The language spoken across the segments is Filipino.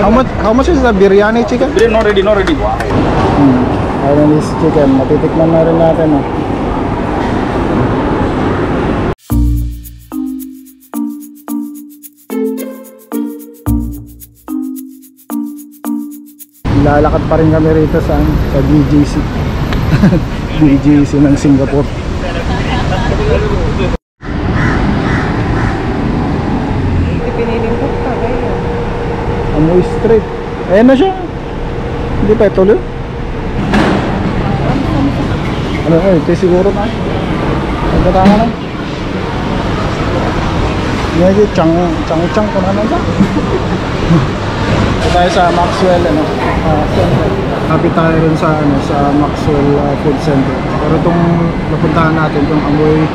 How much is the biryani chicken? Biryani not ready, not ready. Hainanese chicken. Matitikman na rin natin. Lalakad pa rin kami rito sa BGC. BGC ng Singapore. Amoy Street. Ayan na siya. Hindi pa ituloy. Ano ito siguro na. Nagkatama na. Medyo chang ko naman sa. Tayo sa Maxwell Kapit tayo rin sa Maxwell Food Center. Pero itong napuntahan natin, itong Amoy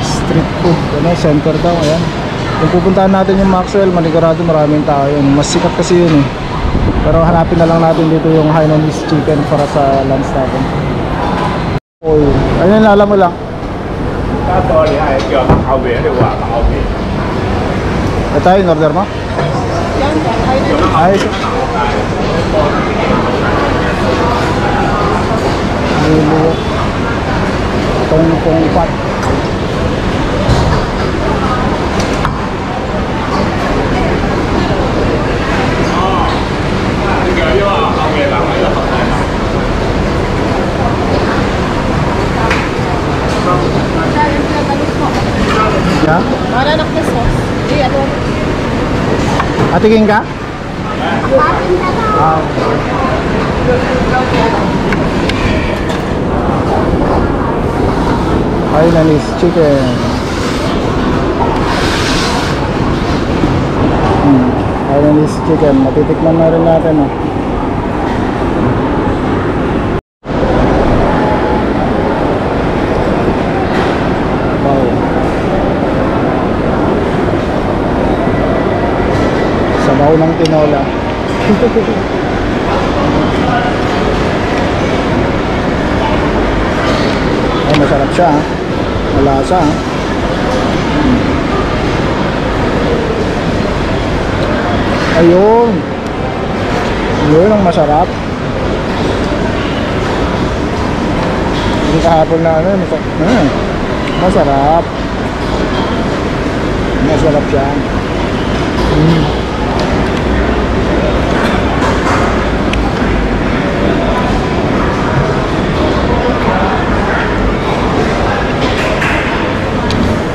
Street Food center daw. Ayan. Kung pupuntahan natin yung Maxwell, manigurado maraming tao yun. Mas sikat kasi yun eh. Pero hanapin na lang natin dito yung Hainanese chicken para sa lunch natin. Ayun, alam mo lang. Ito yung order mo? Ayos. Tong pat. Ya? Mana nak ke sos? Iya tuh. Atikin ka? Hainanese chicken. Hainanese chicken. Matitikman na rin natin. Wow. Sabaw ng tinola. Ay, masarap siya. Malasa. Ayun. Yun ang masarap. Hindi kahapon na masarap. Masarap siya.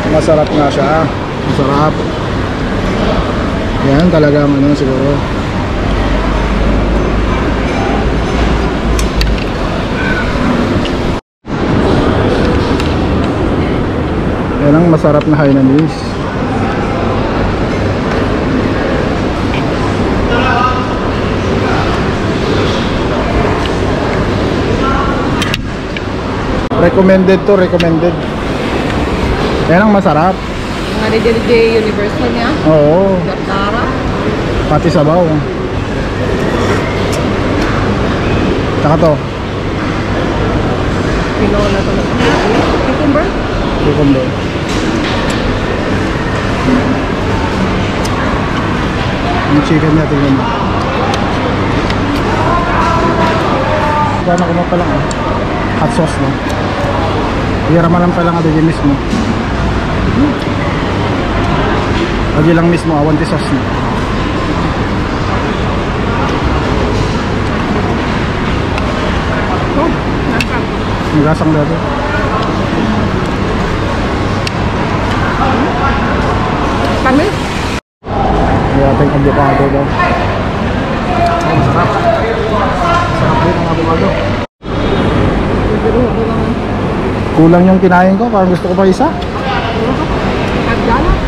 Masarap nga siya. Masarap. Yan talagang siguro. Yan ang masarap na Hainanese. Recommended to, recommended. Yan ang masarap. Mga DJ Universal niya? Oo. Gartara? Pati sabaw. Tsaka to. Pinola to. Cucumber? Cucumber. Yung chicken natin yun. Paano kuma pa lang hot sauce no? Hiraman lang pa lang ito yung mismo. Lagi lang mismo awanti sauce no? Oh, nasaan? Ang gasang dati. Kami? Kaya tayong avocado daw. Ang sarap. Sarap din ang avocado. Kulang yung kinain ko, parang gusto ko pa isa.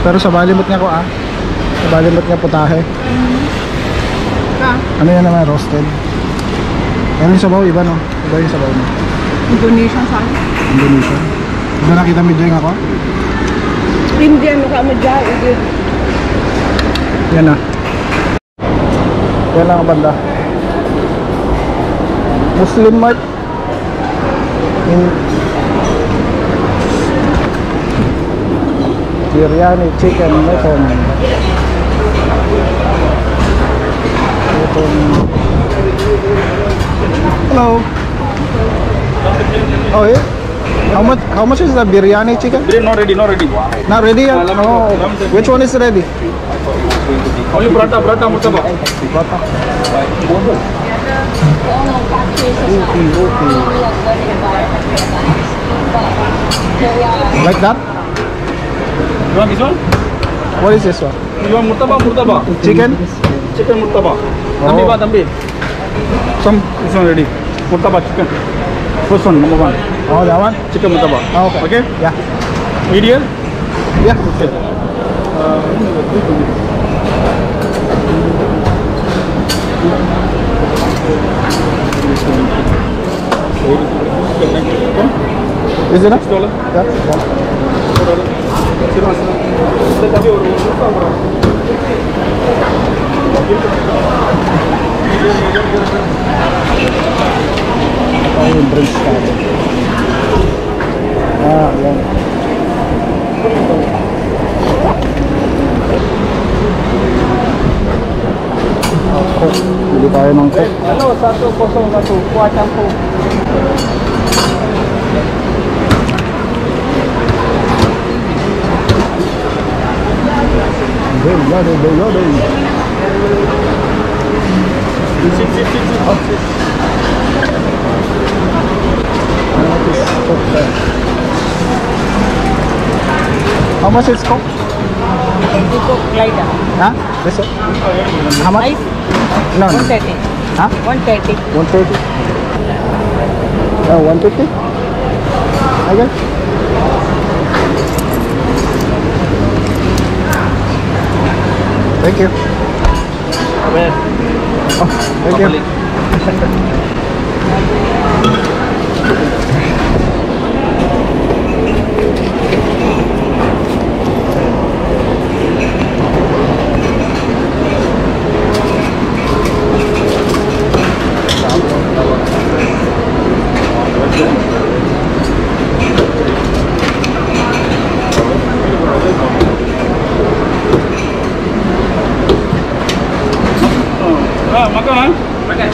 Pero sa balimot niya ko sa balimot niya putahe. Ano yan naman, roasted. Ano yung sabaw, iba no? Iba yung sabaw mo. Indonesian sa akin. Indonesian. Iba nakita midyoing ako? Indian ka mo dyan. Yan na. Yan lang ang banda. Muslim Mart. Biryani chicken mutton. Hello. Oh yeah. How much is the biryani chicken? Biryani not ready, not ready. Not ready yet? Oh, which one is ready? Only prata, murtaba. Like that? You want this one? What is this one? You want murtaba? Chicken? Chicken murtaba. Tambi ba, tambi. This one ready. Murtaba chicken. First one, number 1. Oh, that one? Chicken murtaba. Oh, okay. Okay? Yeah. Medium? Yeah. Okay. Is it enough? $6? Yeah. Ito yung drinks natin. Yan. Coke. Bili tayo ng Coke. Ano, 1, 2, 4, 4. How much is Coke? Glider. Huh? This one? How much? Ice? No. 130. Huh? 130. 130? 150? I guess. Thank you. Oh, thank you. Makan kan? Makan.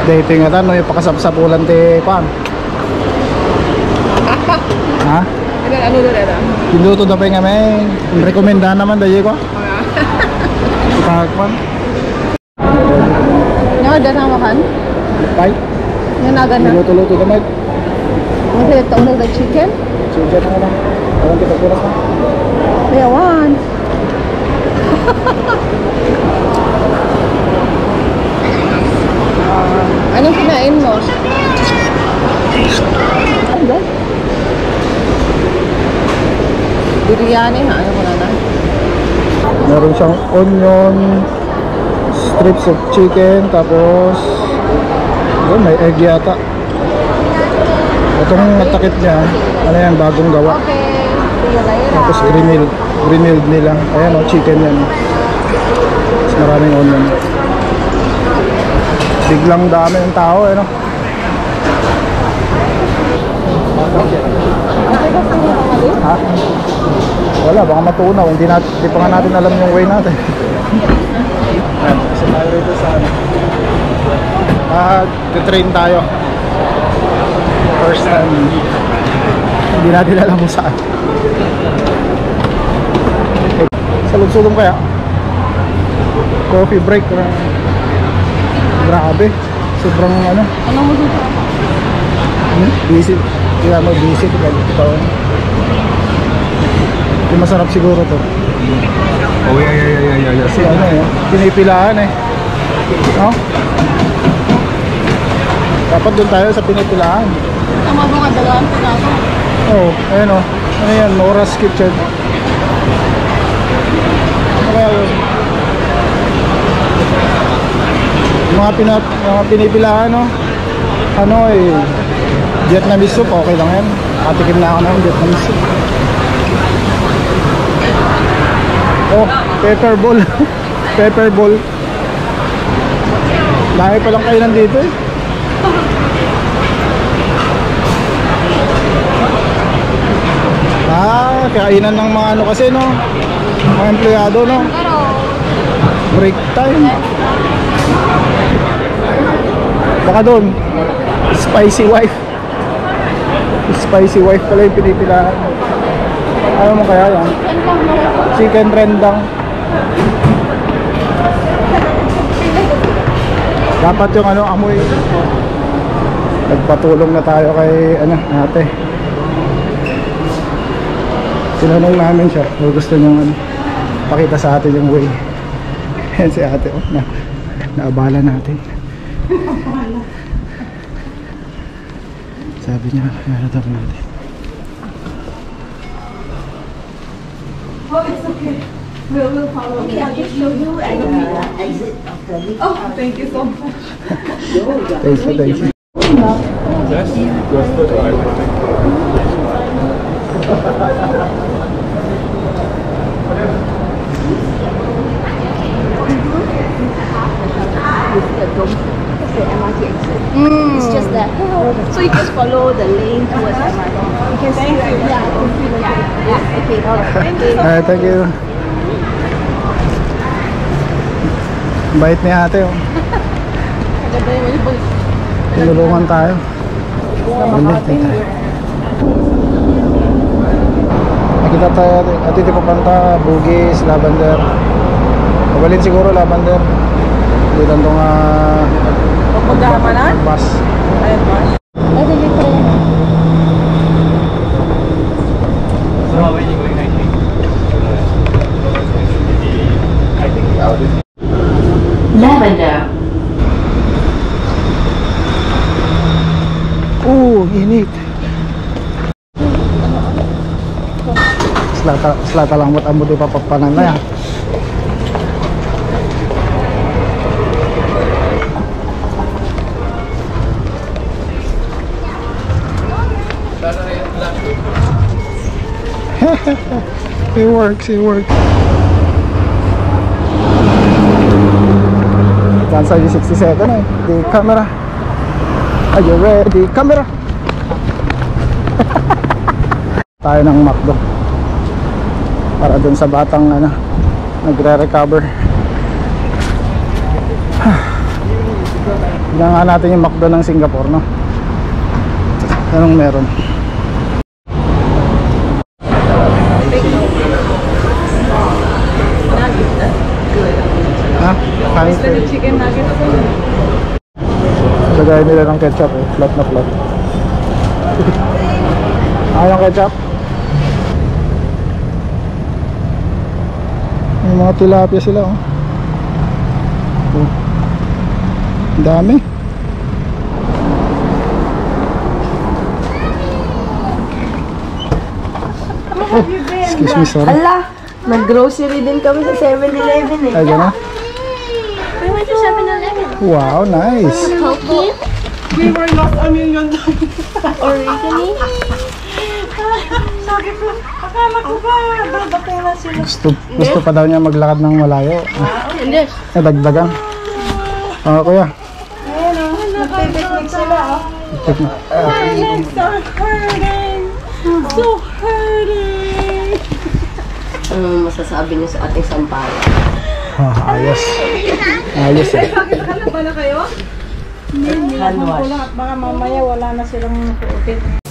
Dating nga tan, no, yung pakasapsapulan ti Pam. Ha? Ano doon ito? Piluto daw pa nga may rekomenda naman dayo ko. Pakpan. Nakadan ang makan? Pay. Nanagan na? Piluto-luto daw may. Ang pinagtaon ng chicken? Chicken na lang. Awan kita kuras na. Bayawan. Anong kinain mo? Ano ba? Biryani ha? Ano mo na na? Meron siyang onion, strips of chicken, tapos yun, may egg yata. Itong matakit niya, ano yan, bagong gawa. Okay. See you later. Tapos grilled nila. Ayan o, chicken yan. Tapos maraming onion. Biglang dami ng tao, eh no? Ha? Wala, baka matunaw. Hindi pa nga natin alam yung way natin. Ayan, kasi tayo rito sa train tayo. First time. Hindi natin alam kung saan. Salog-sulong kaya? Coffee break. Grabe. Sobrang ano. Ano mo dito? Busy. Kaya mo busy. Ito. Yung masarap siguro to. Oh yeah. Kasi ano eh. Pinipilaan eh. No? Dapat doon tayo sa pinipilaan. Tama ba nga dalawang pinaso? Oo. Ayun o. Ano yan? Nora's Kitchen. Ano kaya yun? Yung mga pinipilaan no? Ano eh. Vietnamese soup. Okay lang yan. Matikim na ako ng Vietnamese soup. Oh, pepper ball. Pepper ball. Dahil pa lang kayo nandito eh. kainan ng mga ano kasi, no? Mga empleyado, no? Break time. Baka doon, spicy wife. Spicy wife pala yung pinipilaan. Ano mo kaya yan? Chicken rendang. Dapat yung ano, amoy. Nagpatulong na tayo kay ano, ate. Tinanong namin siya kung gusto niyang ano, pakita sa atin yung way. Yan si ate, oh, naabala natin. Sabi niya, hanap natin. Oh, it's okay. We'll follow. Okay, I'll just show you and exit after this. Oh, thank you so much. Thank you. Yes, yes, The MRT exit. It's just that. So you just follow the lane towards MRT. You can see right. Yeah. Okay. Thank you. Thank you. Bait ni ate, oh. Tinulungan tayo. Nakita tayo at ito papanta, Bugis, Lavender. Mabalin siguro Lavender. Hindi lang itong Magkahamanan? bus. Ayun ba? Madali pa rin. Lavender. Init. Slata lang mo't amo di papapanan na yan. It works, it works. Nasa 67 eh. The camera. Are you ready? Camera! Tayo ng McDo. Para dun sa batang ano, nagre-recover. Tignan nga natin yung McDo ng Singapore, no? Anong meron? Ha? Kanin ko. Chicken nuggets. Lagay nila ng ketchup eh. Flat na flat. Ayaw ng ketchup? May mga tilapia sila, oh. Oh. Ang dami. Oh, excuse me, sorry. Ala, nag-grocery din kami sa 7-Eleven eh. Ay, gano'n? We went to 7-Eleven. Wow, nice. Coffee? We were lost a million times. Originally? Sabi ko, akala ko ba, dadating na sila. Gusto pa daw niya maglakad ng malayo. Hindi. Dagdagan. Kuya. Ayan o, nagpipiknik sila o. My legs are hurting. So hurting. Ano masasabi niyo sa ating sampayan? Ayos. Ayos eh. Bakit ano pala kayo? Hindi, Hand wash. baka mamaya wala na silang suotin.